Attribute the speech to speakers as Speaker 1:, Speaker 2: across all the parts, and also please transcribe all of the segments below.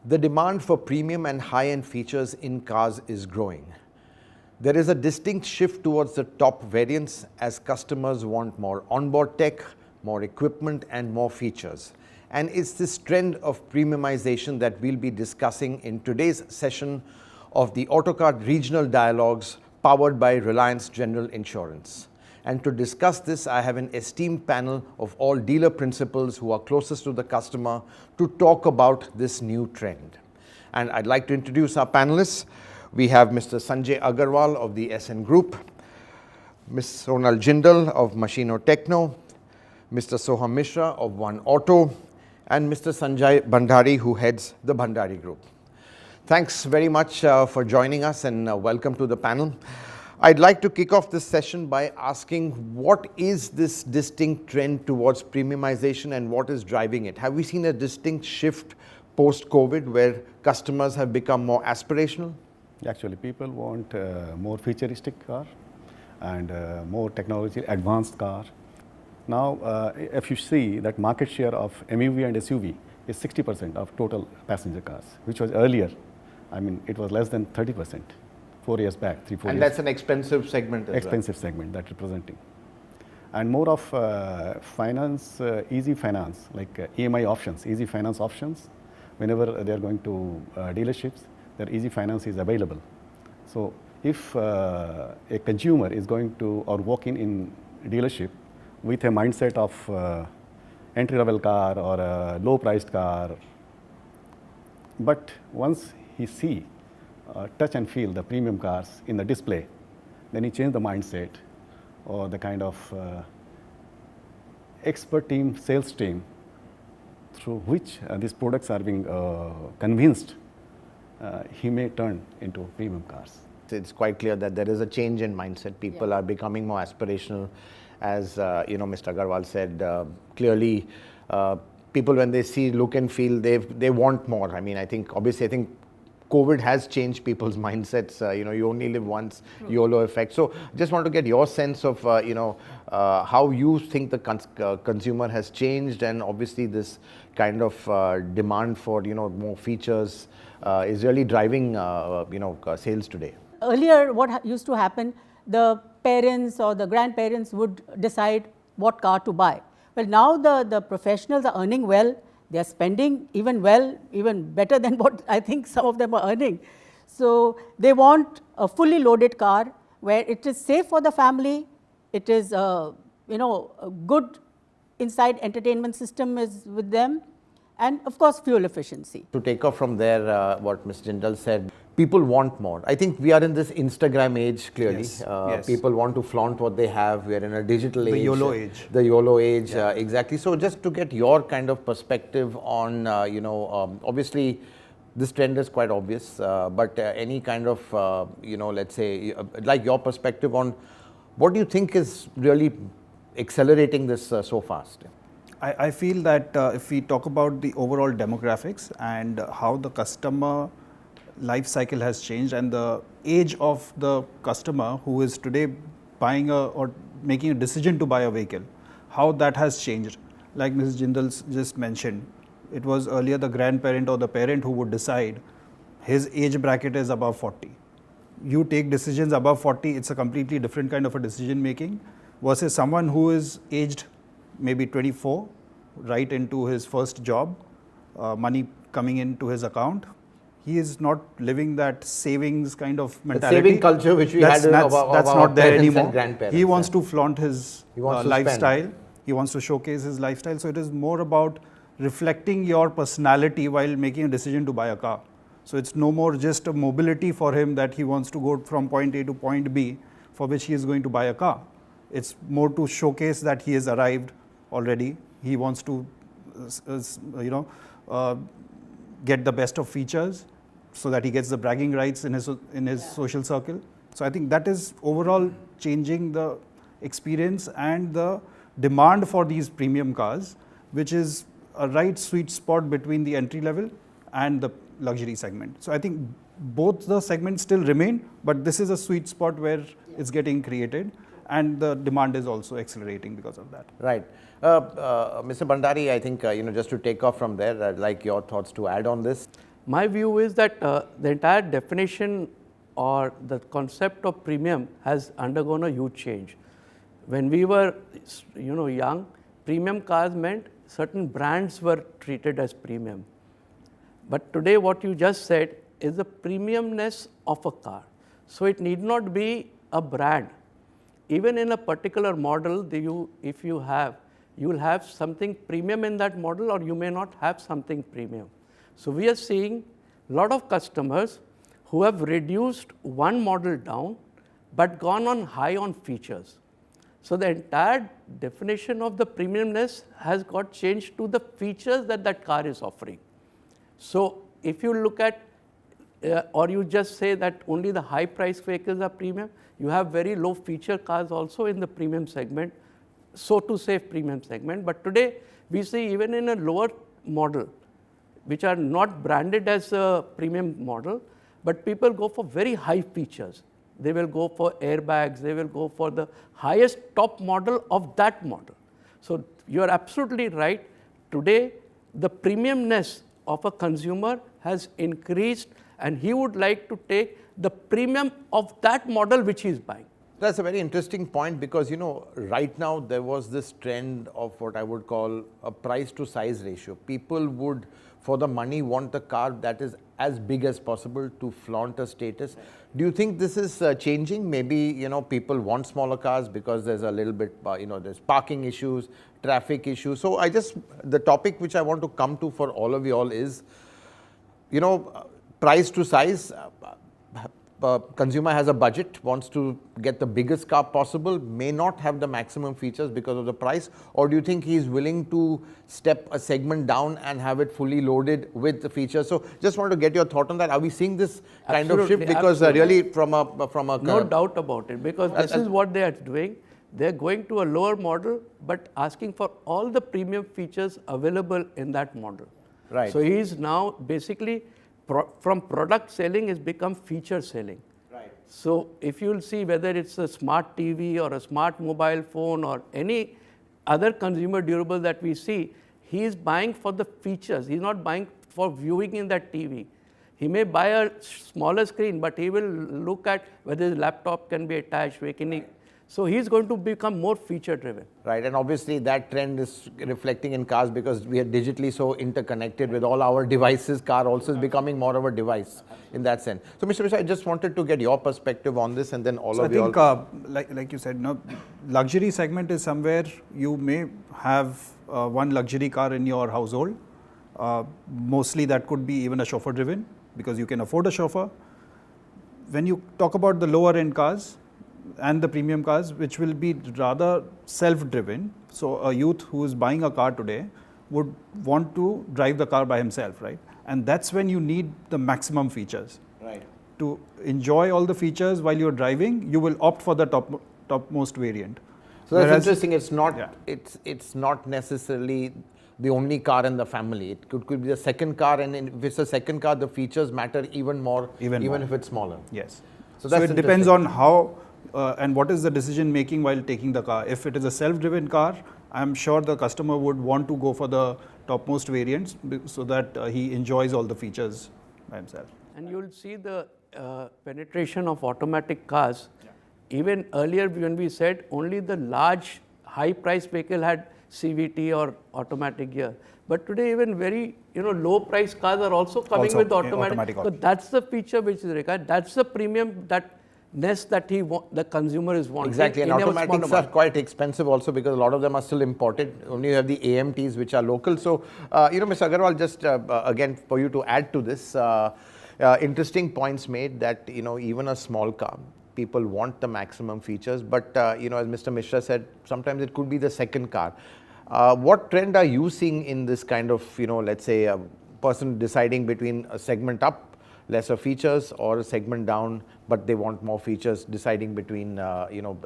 Speaker 1: The demand for premium and high-end features in cars is growing. There is a distinct shift towards the top variants as customers want more onboard tech, more equipment and more features. And it's this trend of premiumization that we'll be discussing in today's session of the Autocar Regional Dialogues powered by Reliance General Insurance. And to discuss this, I have an esteemed panel of all dealer principals who are closest to the customer to talk about this new trend. And I'd like to introduce our panelists. We have Mr. Sanjay Agarwal of the SN Group, Ms. Sonal Jindal of Machino Techno, Mr. Soham Misra of One Auto, and Mr. Sanjay Bhandari, who heads the Bhandari Group. Thanks very much for joining us and welcome to the panel. I'd like to kick off this session by asking what is this distinct trend towards premiumization and what is driving it? Have we seen a distinct shift post-COVID where customers have become more aspirational?
Speaker 2: Actually, people want more futuristic car and more technology advanced car. Now, if you see that market share of MUV and SUV is 60% of total passenger cars, which was earlier, it was less than 30%. 4 years back, 3-4 years.
Speaker 1: And that's an expensive segment as
Speaker 2: expensive segment that representing. And more of finance, easy finance, like EMI options, easy finance options. Whenever they are going to dealerships, their easy finance is available. So if a consumer is going to or walking in dealership with a mindset of entry-level car or a low-priced car, but once he see touch and feel the premium cars in the display, then he changed the mindset or the kind of expert team, sales team through which these products are being convinced, he may turn into premium cars.
Speaker 1: It's quite clear that there is a change in mindset. People are becoming more aspirational. As Mr. Agarwal said, clearly people when they see look and feel, they want more. I think COVID has changed people's mindsets. You only live once, YOLO effect. So just want to get your sense of, how you think the consumer has changed, and obviously this kind of demand for, more features is really driving, sales today.
Speaker 3: Earlier, what used to happen, the parents or the grandparents would decide what car to buy. Well, now the professionals are earning well. They are spending even better than what I think some of them are earning. So they want a fully loaded car where it is safe for the family. It is, a good inside entertainment system is with them, and of course fuel efficiency.
Speaker 1: To take off from there, what Ms. Jindal said, people want more. I think we are in this Instagram age, clearly.
Speaker 4: Yes.
Speaker 1: People want to flaunt what they have. We are in a digital age.
Speaker 4: The YOLO age.
Speaker 1: The YOLO age, exactly. So just to get your kind of perspective on, obviously this trend is quite obvious, but any kind of, let's say, like your perspective on what do you think is really accelerating this so fast?
Speaker 4: I feel that if we talk about the overall demographics and how the customer life cycle has changed and the age of the customer who is today buying or making a decision to buy a vehicle, how that has changed. Like Mrs. Jindal just mentioned, it was earlier the grandparent or the parent who would decide his age bracket is above 40. You take decisions above 40, it's a completely different kind of a decision making versus someone who is aged maybe 24, right into his first job, money coming into his account. He is not living that savings kind of mentality.
Speaker 1: The saving culture which we had
Speaker 4: that's not there anymore. He wants to flaunt his lifestyle.
Speaker 1: Spend.
Speaker 4: He wants to showcase his lifestyle. So it is more about reflecting your personality while making a decision to buy a car. So it's no more just a mobility for him that he wants to go from point A to point B for which he is going to buy a car. It's more to showcase that he has arrived already. He wants to, get the best of features so that he gets the bragging rights in his social circle. So I think that is overall changing the experience and the demand for these premium cars, which is a right sweet spot between the entry level and the luxury segment. So I think both the segments still remain, but this is a sweet spot where it's getting created, and the demand is also accelerating because of that.
Speaker 1: Right. Mr. Bhandari, I think, just to take off from there, I'd like your thoughts to add on this.
Speaker 5: My view is that the entire definition or the concept of premium has undergone a huge change. When we were young, premium cars meant certain brands were treated as premium. But today what you just said is the premiumness of a car. So it need not be a brand. Even in a particular model, you will have something premium in that model, or you may not have something premium. So we are seeing a lot of customers who have reduced one model down but gone on high on features. So the entire definition of the premiumness has got changed to the features that that car is offering. So if you look at or you just say that only the high price vehicles are premium, you have very low feature cars also in the premium segment, so to say premium segment. But today we see even in a lower model, which are not branded as a premium model, but people go for very high features. They will go for airbags, they will go for the highest top model of that model. So you are absolutely right. Today, the premiumness of a consumer has increased, and he would like to take the premium of that model which he is buying.
Speaker 1: That's a very interesting point, because right now there was this trend of what I would call a price to size ratio. People would, for the money, want a car that is as big as possible to flaunt a status. Do you think this is changing? Maybe people want smaller cars because there's a little bit there's parking issues, traffic issues. So the topic which I want to come to for all of you all is price to size. Consumer has a budget, wants to get the biggest car possible, may not have the maximum features because of the price, or do you think he's willing to step a segment down and have it fully loaded with the features? So just want to get your thought on that. Are we seeing this kind of shift? Because really from a
Speaker 5: no doubt about it, because this is what they are doing. They are going to a lower model but asking for all the premium features available in that model.
Speaker 1: Right.
Speaker 5: So he is now basically from product selling has become feature selling.
Speaker 1: Right.
Speaker 5: So if you will see whether it's a smart TV or a smart mobile phone or any other consumer durable that we see, he is buying for the features. He is not buying for viewing in that TV. He may buy a smaller screen, but he will look at whether his laptop can be attached. So he is going to become more feature driven.
Speaker 1: Right, and obviously that trend is reflecting in cars because we are digitally so interconnected with all our devices. Car also is becoming more of a device in that sense. So Mr. Misra, I just wanted to get your perspective on this, and then all of you all.
Speaker 4: I think, like you said, luxury segment is somewhere you may have one luxury car in your household. Mostly that could be even a chauffeur driven, because you can afford a chauffeur. When you talk about the lower end cars and the premium cars, which will be rather self-driven. So a youth who is buying a car today would want to drive the car by himself, right? And that's when you need the maximum features.
Speaker 1: Right.
Speaker 4: To enjoy all the features while you're driving, you will opt for the topmost variant.
Speaker 1: So that's interesting. It's not necessarily the only car in the family. It could be the second car, and if it's a second car, the features matter even more, even if it's smaller.
Speaker 4: Yes.
Speaker 1: So
Speaker 4: it depends on how and what is the decision making while taking the car. If it is a self-driven car, I'm sure the customer would want to go for the topmost variants so that he enjoys all the features by himself.
Speaker 5: And you'll see the penetration of automatic cars. Yeah. Even earlier when we said only the large high price vehicle had CVT or automatic gear. But today even very low price cars are also coming with automatic. So that's the feature which is required. That's the premium that the consumer is wanting.
Speaker 1: Exactly, and automatics are quite expensive also, because a lot of them are still imported. Only you have the AMTs which are local. So, Mr. Agarwal, just again for you to add to this, interesting points made that even a small car, people want the maximum features, but as Mr. Misra said, sometimes it could be the second car. What trend are you seeing in this kind of let's say a person deciding between a segment up, lesser features, or a segment down but they want more features, deciding between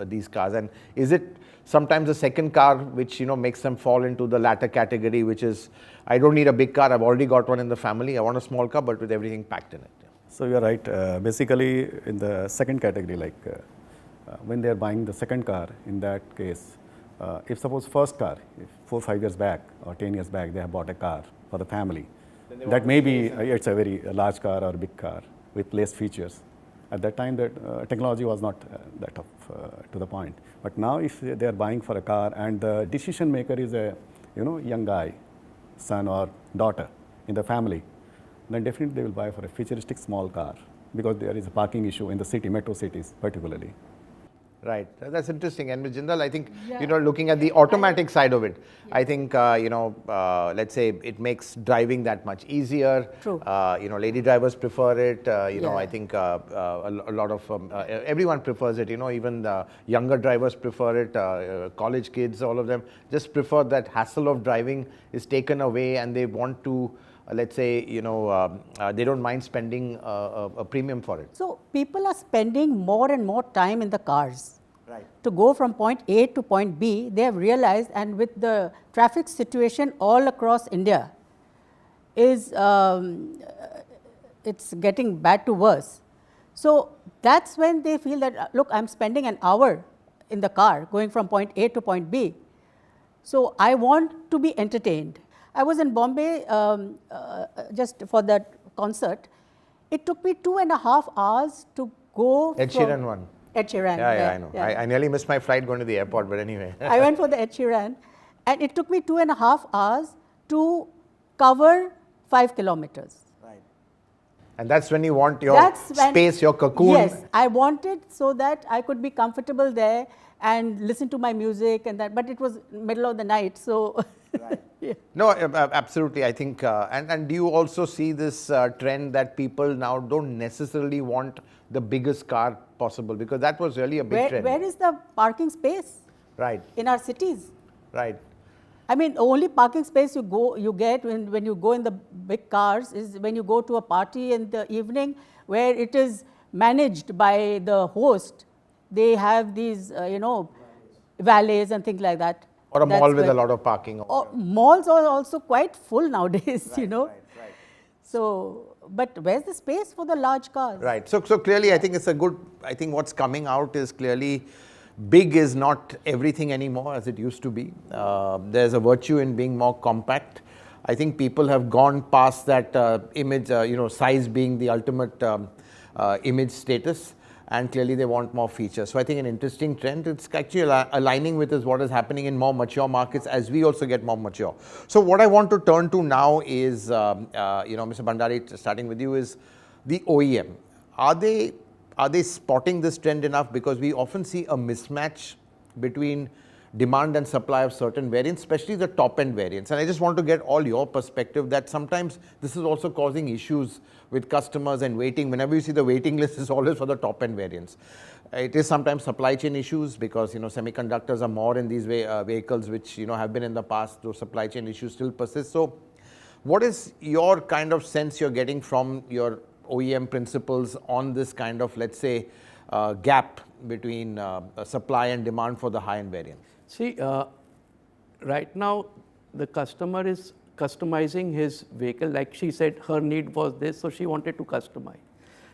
Speaker 1: these cars? And is it sometimes a second car which makes them fall into the latter category, which is, I don't need a big car, I've already got one in the family, I want a small car but with everything packed in it?
Speaker 2: So you're right. Basically in the second category, like when they're buying the second car, in that case, if suppose first car, if 4-5 years back or 10 years back they have bought a car for the family, that may be it's a very large car or big car with less features. At that time, that technology was not that up to the point. But now, if they are buying for a car and the decision maker is a young guy, son or daughter in the family, then definitely they will buy for a futuristic small car because there is a parking issue in the city, metro cities particularly.
Speaker 1: Right, that's interesting. And Ms. Jindal, I think, looking at the automatic side of it, I think, let's say it makes driving that much easier.
Speaker 3: True.
Speaker 1: Lady drivers prefer it.
Speaker 3: Yeah.
Speaker 1: I think a lot of, everyone prefers it, even the younger drivers prefer it, college kids, all of them just prefer that hassle of driving is taken away and they want to, let's say, they don't mind spending a premium for it.
Speaker 3: So people are spending more and more time in the cars.
Speaker 1: Right.
Speaker 3: To go from point A to point B, they have realized, and with the traffic situation all across India, is it's getting bad to worse. So that's when they feel that, look, I'm spending an hour in the car going from point A to point B. So I want to be entertained. I was in Bombay just for that concert. It took me 2.5 hours to go.
Speaker 1: Ed Sheeran one.
Speaker 3: Ed Sheeran.
Speaker 1: Yeah, I know. Yeah. I nearly missed my flight going to the airport, but anyway.
Speaker 3: I went for the Ed Sheeran, and it took me 2.5 hours to cover 5 kilometers.
Speaker 1: Right. And that's when you want your space, your cocoon.
Speaker 3: Yes, I wanted so that I could be comfortable there and listen to my music and that, but it was middle of the night, so.
Speaker 1: Right. Yeah. No, absolutely. I think, and do you also see this trend that people now don't necessarily want the biggest car possible, because that was really a big trend.
Speaker 3: Where is the parking space?
Speaker 1: Right.
Speaker 3: In our cities.
Speaker 1: Right.
Speaker 3: I mean, only parking space you get when you go in the big cars is when you go to a party in the evening where it is managed by the host. They have these, valets and things like that.
Speaker 1: Or a mall with a lot of parking.
Speaker 3: Malls are also quite full nowadays,
Speaker 1: Right.
Speaker 3: So, but where's the space for the large cars?
Speaker 1: Right. So clearly, I think it's a good, I think what's coming out is clearly big is not everything anymore as it used to be. There's a virtue in being more compact. I think people have gone past that image, size being the ultimate image status. And clearly they want more features. So I think an interesting trend, it's actually aligning with is what is happening in more mature markets as we also get more mature. So what I want to turn to now is, Mr. Bhandari, starting with you, is the OEM. Are they spotting this trend enough? Because we often see a mismatch between demand and supply of certain variants, especially the top-end variants. And I just want to get all your perspective that sometimes this is also causing issues with customers and waiting. Whenever you see the waiting list is always for the top-end variants. It is sometimes supply chain issues because, semiconductors are more in these vehicles which, have been in the past. Those supply chain issues still persist. So what is your kind of sense you're getting from your OEM principals on this kind of, let's say, gap between supply and demand for the high-end variants?
Speaker 5: See, right now the customer is customizing his vehicle. Like she said, her need was this, so she wanted to customize.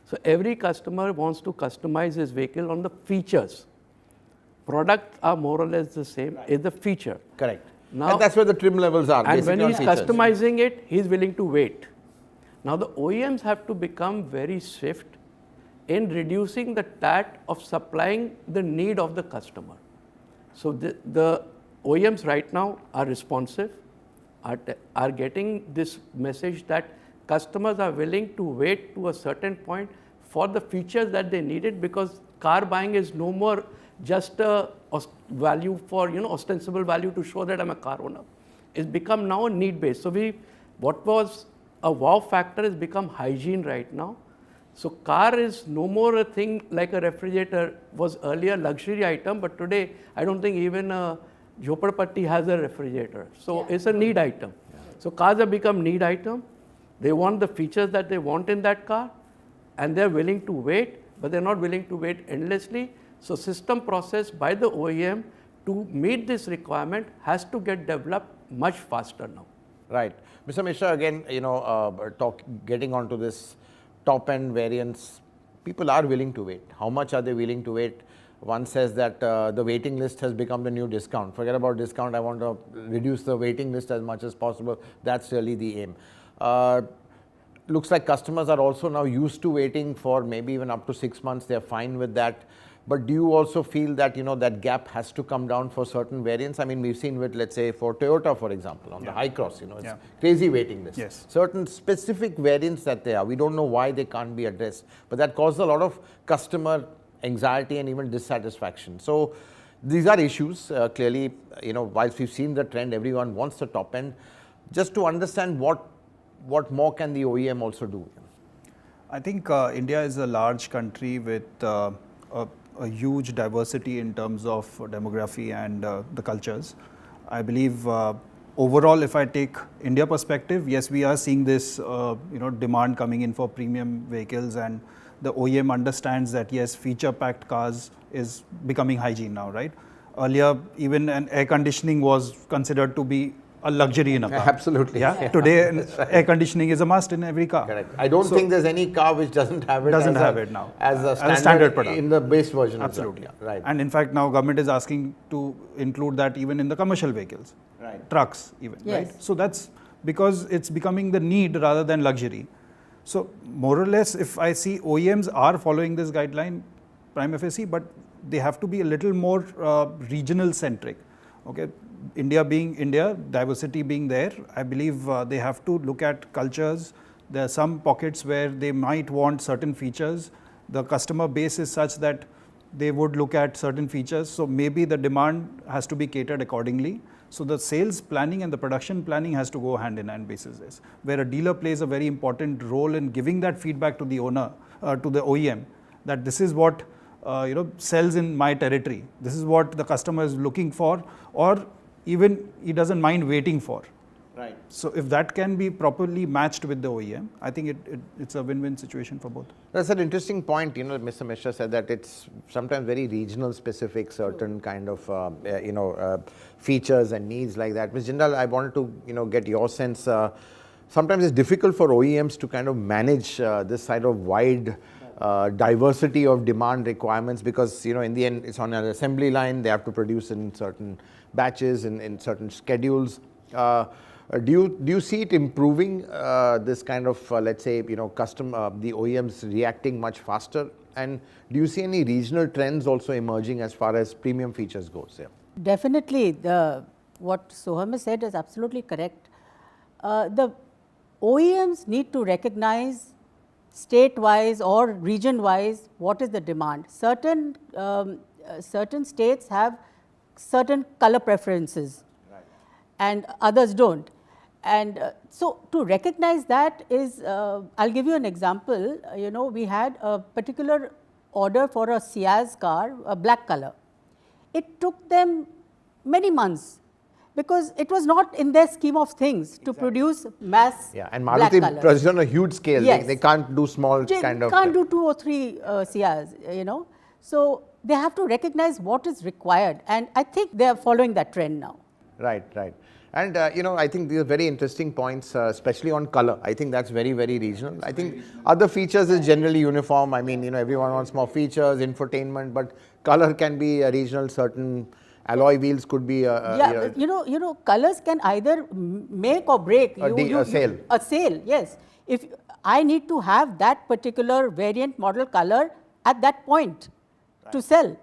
Speaker 5: So every customer wants to customize his vehicle on the features. Products are more or less the same, it's the feature.
Speaker 1: Correct.
Speaker 5: Now,
Speaker 1: and that's where the trim levels are.
Speaker 5: And when he's customizing it, he's willing to wait. Now the OEMs have to become very swift in reducing the TAT of supplying the need of the customer. So the OEMs right now are responsive, are getting this message that customers are willing to wait to a certain point for the features that they needed, because car buying is no more just a value for, ostensible value to show that I'm a car owner. It's become now a need based. So what was a wow factor has become hygiene right now. So car is no more a thing like a refrigerator was earlier luxury item, but today I don't think even a Jhopadpatti has a refrigerator. So it's a need item. Yeah. So cars have become need item. They want the features that they want in that car, and they're willing to wait, but they're not willing to wait endlessly. So system process by the OEM to meet this requirement has to get developed much faster now.
Speaker 1: Right. Mr. Misra, again, getting onto this top-end variants, people are willing to wait. How much are they willing to wait? One says that the waiting list has become the new discount. Forget about discount. I want to reduce the waiting list as much as possible. That's really the aim. Looks like customers are also now used to waiting for maybe even up to 6 months. They're fine with that. But do you also feel that, that gap has to come down for certain variants? I mean, we've seen with, let's say, for Toyota, for example, on the high cross, it's crazy waiting list.
Speaker 4: Yes.
Speaker 1: Certain specific variants that they are, we don't know why they can't be addressed, but that causes a lot of customer anxiety and even dissatisfaction. So these are issues, clearly, whilst we've seen the trend, everyone wants the top end. Just to understand what more can the OEM also do?
Speaker 4: I think India is a large country with a huge diversity in terms of demography and the cultures. I believe overall, if I take India perspective, yes, we are seeing this demand coming in for premium vehicles, and the OEM understands that yes, feature-packed cars is becoming hygiene now, right? Earlier, even an air conditioning was considered to be a luxury in a car.
Speaker 1: Absolutely.
Speaker 4: Yeah. Today, air conditioning is a must in every car.
Speaker 1: Correct. I don't think there's any car which doesn't have it.
Speaker 4: Now
Speaker 1: as a
Speaker 4: standard product
Speaker 1: in the base version.
Speaker 4: Absolutely.
Speaker 1: Right.
Speaker 4: And in fact, now government is asking to include that even in the commercial vehicles, trucks even.
Speaker 3: Yes.
Speaker 4: Right. So that's because it's becoming the need rather than luxury. So more or less, if I see OEMs are following this guideline, prima facie, but they have to be a little more regional centric. Okay. India being India, diversity being there, I believe they have to look at cultures. There are some pockets where they might want certain features. The customer base is such that they would look at certain features. So maybe the demand has to be catered accordingly. So the sales planning and the production planning has to go hand in hand basis this, where a dealer plays a very important role in giving that feedback to the owner, to the OEM, that this is what sells in my territory. This is what the customer is looking for, or even he doesn't mind waiting for.
Speaker 1: Right.
Speaker 4: So if that can be properly matched with the OEM, I think it's a win-win situation for both.
Speaker 1: That's an interesting point. Mr. Misra said that it's sometimes very regional specific, certain kind of features and needs like that. Ms. Jindal, I wanted to get your sense. Sometimes it's difficult for OEMs to kind of manage this side of wide diversity of demand requirements, because in the end it's on an assembly line. They have to produce in certain batches in certain schedules. Do you see it improving, this kind of let's say the OEMs reacting much faster, and do you see any regional trends also emerging as far as premium features goes? Yeah.
Speaker 3: Definitely, what Soham has said is absolutely correct. The OEMs need to recognize state-wise or region-wise what is the demand. Certain states have certain color preferences, and others don't. And so to recognize that is, I'll give you an example. We had a particular order for a Ciaz car, a black color. It took them many months because it was not in their scheme of things to produce mass
Speaker 1: And
Speaker 3: black
Speaker 1: Maruti
Speaker 3: colors.
Speaker 1: produces on a huge scale.
Speaker 3: Yes.
Speaker 1: They can't do small kind of.
Speaker 3: They can't do 2 or 3 Ciaz, So they have to recognize what is required, and I think they are following that trend now.
Speaker 1: Right. And I think these are very interesting points, especially on color. I think that's very, very regional. I think other features is generally uniform. I mean, everyone wants more features, infotainment, but color can be regional. Certain alloy wheels could be.
Speaker 3: Colors can either make or break
Speaker 1: a sale.
Speaker 3: A sale, yes. If I need to have that particular variant model color at that point to sell.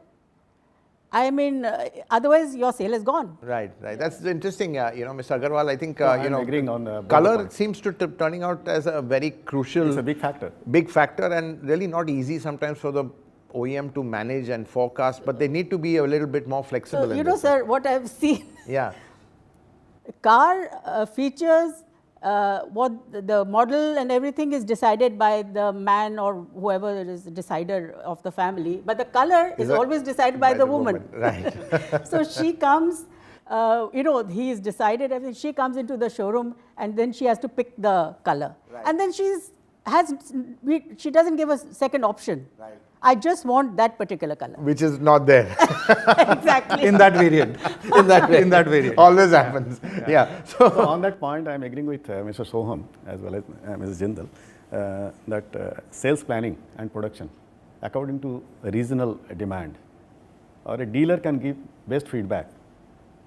Speaker 3: I mean, otherwise your sale is gone.
Speaker 1: Right. That's interesting. Mr. Agarwal, I think
Speaker 2: I'm agreeing on both the
Speaker 1: color
Speaker 2: points.
Speaker 1: seems to turning out as a very crucial.
Speaker 2: It's a big factor.
Speaker 1: Big factor, and really not easy sometimes for the OEM to manage and forecast. But they need to be a little bit more flexible.
Speaker 3: So,
Speaker 1: in this.
Speaker 3: sir, what I've seen.
Speaker 1: Yeah.
Speaker 3: Car features, what the model and everything is decided by the man or whoever is the decider of the family, but the color is always decided by the woman.
Speaker 1: Right.
Speaker 3: So she comes, he is decided everything. She comes into the showroom and then she has to pick the color, and then she doesn't give a second option.
Speaker 1: Right.
Speaker 3: I just want that particular color.
Speaker 1: Which is not there.
Speaker 3: Exactly.
Speaker 4: In that variant.
Speaker 1: In that variant. Always happens. Yeah.
Speaker 2: So on that point, I'm agreeing with Mr. Soham as well as Mrs. Jindal, that sales planning and production, according to regional demand, or a dealer can give best feedback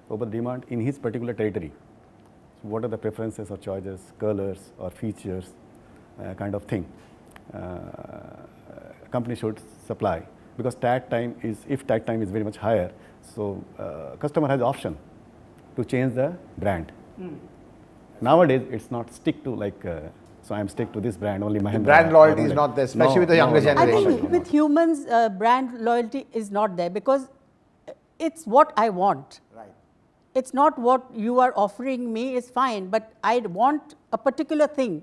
Speaker 2: over demand in his particular territory. what are the preferences or choices, colors or features kind of thing. Company should supply, because tag time is, if tag time is very much higher, so customer has option to change the brand. Nowadays it's not stick to like, so I'm stick to this brand only. Mahindra.
Speaker 1: Brand loyalty is not there, especially with the younger
Speaker 3: I
Speaker 1: generation.
Speaker 3: think with humans, brand loyalty is not there, because it's what I want.
Speaker 1: Right.
Speaker 3: It's not what you are offering me is fine, but I want a particular thing,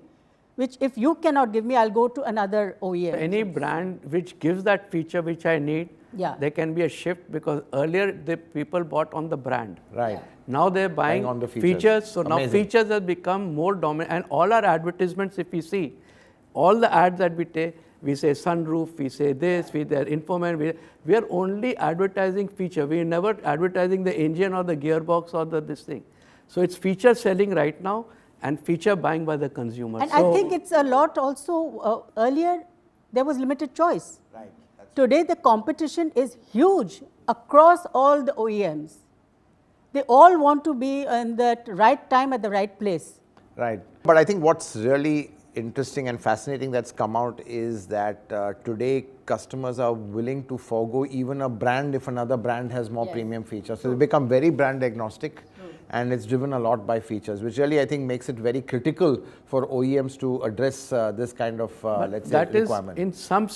Speaker 3: which if you cannot give me, I'll go to another OEM.
Speaker 5: Any brand which gives that feature which I need,
Speaker 3: Yeah.
Speaker 5: there can be a shift, because earlier the people bought on the brand.
Speaker 1: Right.
Speaker 5: Now they're buying
Speaker 1: on the features.
Speaker 5: features. So now
Speaker 1: Amazing.
Speaker 5: features have become more dominant, and all our advertisements, if you see, all the ads that we take, we say sunroof, we say this, we say infotainment, we are only advertising feature. We are never advertising the engine or the gearbox or this thing. So it's feature selling right now and feature buying by the consumer.
Speaker 3: And
Speaker 5: so
Speaker 3: I think it's a lot also, earlier there was limited choice.
Speaker 1: Right.
Speaker 3: Today the competition is huge across all the OEMs. They all want to be in that right time at the right place.
Speaker 1: Right. But I think what's really interesting and fascinating that's come out is that today customers are willing to forego even a brand if another brand has more
Speaker 3: Yes.
Speaker 1: premium features. So they become very brand agnostic, and it's driven a lot by features, which really I think makes it very critical for OEMs to address this kind of, let's say,
Speaker 5: that is
Speaker 1: requirement.
Speaker 5: in some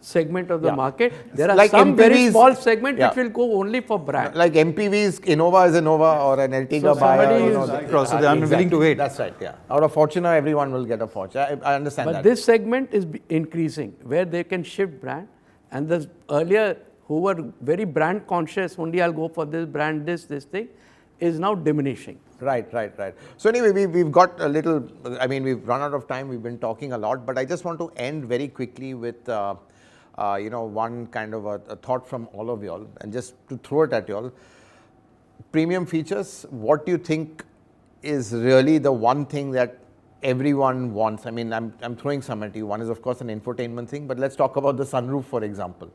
Speaker 5: segment of the
Speaker 1: Yeah.
Speaker 5: market. There are
Speaker 1: Like
Speaker 5: some very
Speaker 1: MPVs,
Speaker 5: small segment
Speaker 1: yeah.
Speaker 5: which will go only for brand.
Speaker 1: Like MPVs, Innova is Innova, or an Ertiga
Speaker 5: So
Speaker 1: buyer.
Speaker 5: somebody
Speaker 1: you
Speaker 5: is
Speaker 1: know,
Speaker 4: across, so I'm willing to wait.
Speaker 1: That's right, yeah. Out of Fortuner, everyone will get a Fortuner. I understand
Speaker 5: But
Speaker 1: that.
Speaker 5: this segment is increasing, where they can shift brand, and the earlier who were very brand conscious, only I'll go for this brand, this thing, is now diminishing.
Speaker 1: Right. So anyway, we've got a little, I mean, we've run out of time, we've been talking a lot, but I just want to end very quickly with, one kind of a thought from all of y'all, and just to throw it at y'all. Premium features, what do you think is really the one thing that everyone wants? I mean, I'm throwing some at you. One is, of course, an infotainment thing, but let's talk about the sunroof, for example.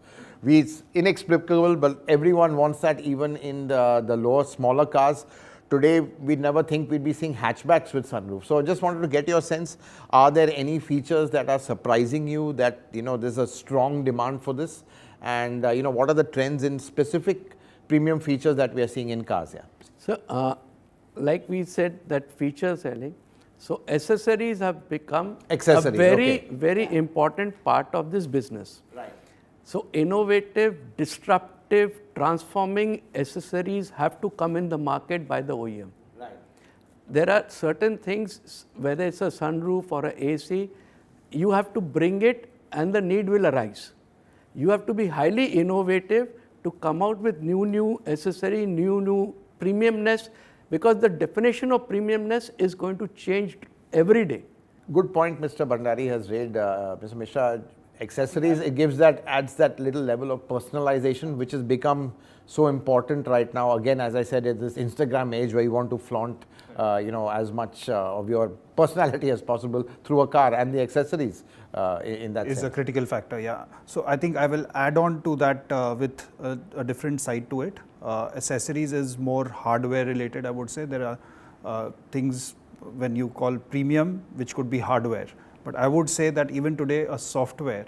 Speaker 1: It's inexplicable, but everyone wants that, even in the lower, smaller cars. Today, we'd never think we'd be seeing hatchbacks with sunroof. So I just wanted to get your sense, are there any features that are surprising you, that, there's a strong demand for this? And, what are the trends in specific premium features that we are seeing in cars? Yeah.
Speaker 5: So, like we said, that feature selling, so accessories have become a very important part of this business.
Speaker 1: Right.
Speaker 5: So innovative, disruptive, transforming accessories have to come in the market by the OEM.
Speaker 1: Right.
Speaker 5: There are certain things, whether it's a sunroof or an AC, you have to bring it and the need will arise. You have to be highly innovative to come out with new accessory, new premiumness, because the definition of premiumness is going to change every day.
Speaker 1: Good point Mr. Bhandari has raised, Mr. Misra. Accessories, it adds that little level of personalization, which has become so important right now. Again, as I said, it's this Instagram age where you want to flaunt, as much of your personality as possible through a car, and the accessories in that
Speaker 4: is
Speaker 1: sense.
Speaker 4: a critical factor, yeah. So I think I will add on to that with a different side to it. Accessories is more hardware related, I would say. There are things when you call premium, which could be hardware. But I would say that even today, a software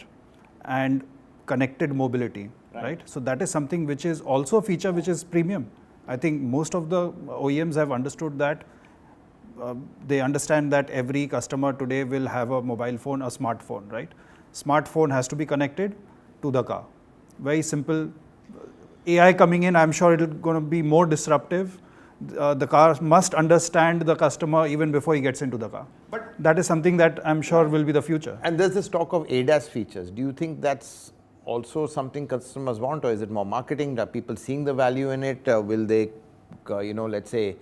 Speaker 4: and connected mobility, right? So that is something which is also a feature which is premium. I think most of the OEMs have understood that. They understand that every customer today will have a mobile phone, a smartphone, right? Smartphone has to be connected to the car. Very simple. AI coming in, I'm sure it's going to be more disruptive. The car must understand the customer even before he gets into the car. But that is something that I'm sure will be the future.
Speaker 1: And there's this talk of ADAS features. Do you think that's also something customers want, or is it more marketing? Are people seeing the value in it? Will they, let's say,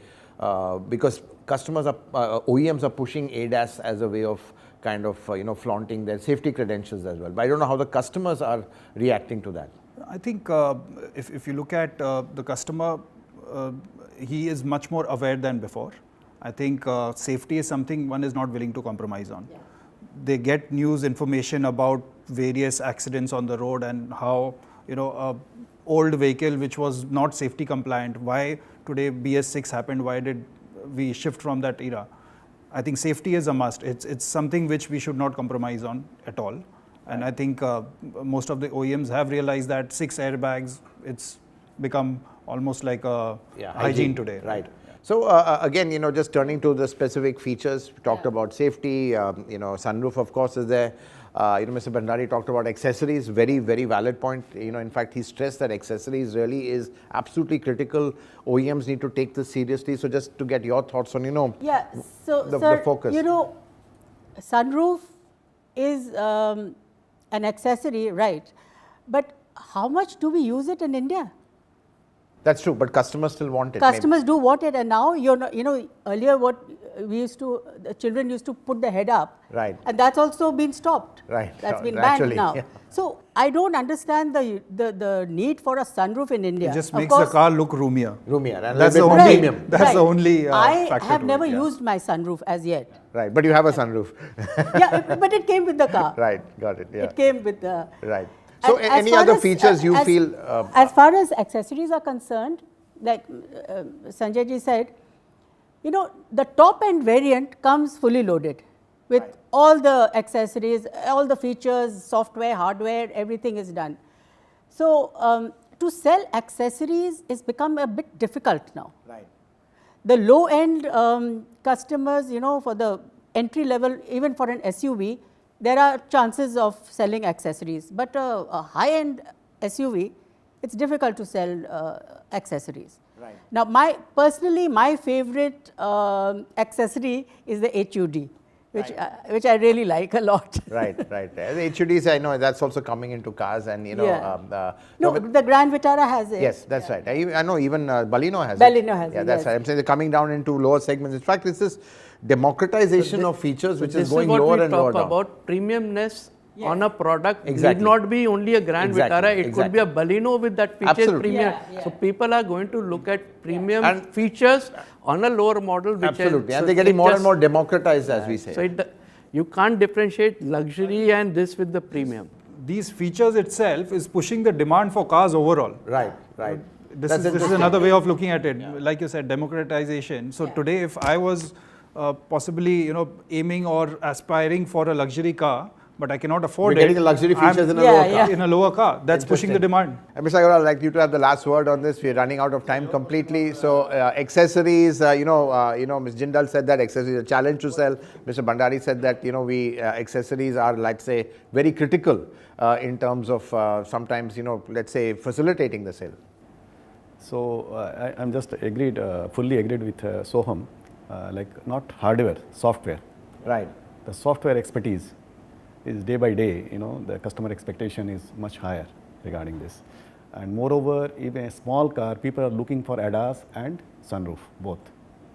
Speaker 1: because customers are, OEMs are pushing ADAS as a way of kind of, flaunting their safety credentials as well. But I don't know how the customers are reacting to that.
Speaker 4: I think if you look at the customer, he is much more aware than before. I think safety is something one is not willing to compromise on. Yeah. They get news information about various accidents on the road and how, a old vehicle which was not safety compliant, why today BS6 happened, why did we shift from that era. I think safety is a must. It's something which we should not compromise on at all. And I think most of the OEMs have realized that 6 airbags, it's become almost like a hygiene today.
Speaker 1: Right. So again, just turning to the specific features, we talked about safety, sunroof of course is there. Mr. Bhandari talked about accessories, very, very valid point. In fact, he stressed that accessories really is absolutely critical. OEMs need to take this seriously. So just to get your thoughts on,
Speaker 3: Yeah, so
Speaker 1: the
Speaker 3: sir,
Speaker 1: focus.
Speaker 3: Sunroof is an accessory, right? But how much do we use it in India?
Speaker 1: That's true, but customers still want it.
Speaker 3: Customers do want it, and now earlier what the children used to put the head up,
Speaker 1: Right.
Speaker 3: and that's also been stopped.
Speaker 1: Right.
Speaker 3: That's been
Speaker 1: Naturally,
Speaker 3: banned now.
Speaker 1: yeah.
Speaker 3: So I don't understand the need for a sunroof in India.
Speaker 4: It just
Speaker 3: Of
Speaker 4: makes the
Speaker 3: course,
Speaker 4: car look roomier.
Speaker 1: Roomier and
Speaker 4: That's
Speaker 1: a
Speaker 4: the
Speaker 1: little bit more
Speaker 4: only,
Speaker 1: premium.
Speaker 4: that's the only
Speaker 3: I
Speaker 4: factor
Speaker 3: have
Speaker 4: to
Speaker 3: never
Speaker 4: it, yeah.
Speaker 3: used my sunroof as yet.
Speaker 1: Right, but you have a sunroof.
Speaker 3: Yeah, but it came with the car.
Speaker 1: Right, got it. Yeah.
Speaker 3: It came with the.
Speaker 1: Right. So
Speaker 3: And as
Speaker 1: any
Speaker 3: far
Speaker 1: other
Speaker 3: as-
Speaker 1: features you
Speaker 3: as-
Speaker 1: feel?
Speaker 3: As far as accessories are concerned, like Sanjay ji said, the top end variant comes fully loaded with all the accessories, all the features, software, hardware, everything is done. So to sell accessories is become a bit difficult now.
Speaker 1: Right.
Speaker 3: The low end customers, for the entry level, even for an SUV, there are chances of selling accessories. But a high end SUV, it's difficult to sell accessories.
Speaker 1: Right.
Speaker 3: Now, personally, my favorite accessory is the HUD, which I really like a lot.
Speaker 1: Right. The HUDs, I know that's also coming into cars, and
Speaker 3: The Grand Vitara has it.
Speaker 1: Yes, that's right. I know even Baleno has it.
Speaker 3: Baleno has
Speaker 1: Yeah,
Speaker 3: it,
Speaker 1: that's
Speaker 3: yes.
Speaker 1: right. I'm saying they're coming down into lower segments. In fact, it's this democratization of features which is going
Speaker 5: This is
Speaker 1: lower
Speaker 5: what we
Speaker 1: and lower
Speaker 5: talk
Speaker 1: down.
Speaker 5: about. Premiumness on a product
Speaker 1: Exactly.
Speaker 5: need not be only a Grand Vitara. It could be a
Speaker 1: Exactly.
Speaker 5: Baleno with that feature
Speaker 1: Absolutely.
Speaker 5: premium.
Speaker 3: Yeah.
Speaker 5: So people are going to look at premium
Speaker 1: And-
Speaker 5: features on a lower model. Which
Speaker 1: Absolutely,
Speaker 5: is,
Speaker 1: and
Speaker 5: so
Speaker 1: they're getting
Speaker 5: it
Speaker 1: more and
Speaker 5: just-
Speaker 1: more democratized, as we say.
Speaker 5: So you can't differentiate luxury and this with the premium.
Speaker 4: These features itself is pushing the demand for cars overall.
Speaker 1: Right.
Speaker 4: This
Speaker 1: That's
Speaker 4: is
Speaker 1: interesting.
Speaker 4: another way of looking at it. Like you said, democratization. So today, if I was possibly aiming or aspiring for a luxury car, but I cannot afford
Speaker 1: We're
Speaker 4: it,
Speaker 1: getting the luxury
Speaker 4: I'm
Speaker 1: features in a
Speaker 3: Yeah,
Speaker 1: lower
Speaker 3: yeah.
Speaker 1: car.
Speaker 4: in a lower car. That's pushing the
Speaker 1: Interesting.
Speaker 4: demand.
Speaker 1: And Mr. Agarwal, I'd like you to have the last word on this. We're running out of time completely. So accessories, Ms. Jindal said that accessories are a challenge to sell. Mr. Bhandari said that, accessories are, let's say, very critical in terms of sometimes, let's say, facilitating the sale.
Speaker 2: So I'm just fully agreed with Soham, like not hardware, software.
Speaker 1: Right.
Speaker 2: The software expertise is day by day, the customer expectation is much higher regarding this. And moreover, even a small car, people are looking for ADAS and sunroof, both.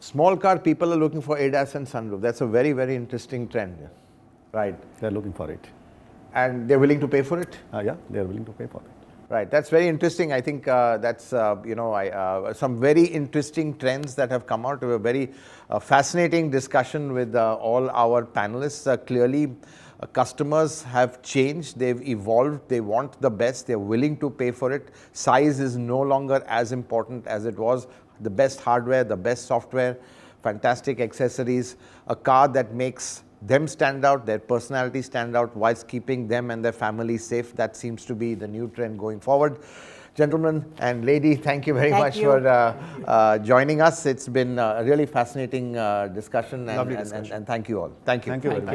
Speaker 1: Small car, people are looking for ADAS and sunroof. That's a very, very interesting trend. Right.
Speaker 2: They're looking for it.
Speaker 1: And they're willing to pay for it?
Speaker 2: Yeah, they're willing to pay for it.
Speaker 1: Right, that's very interesting. I think that's some very interesting trends that have come out of a very fascinating discussion with all our panelists. Clearly, customers have changed, they've evolved, they want the best, they're willing to pay for it. Size is no longer as important as it was. The best hardware, the best software, fantastic accessories, a car that makes them stand out, their personality stand out, whilst keeping them and their family safe. That seems to be the new trend going forward. Gentlemen and lady, thank you very much for joining us. It's been a really fascinating discussion, and thank you all. Thank you.
Speaker 2: Thank you very much.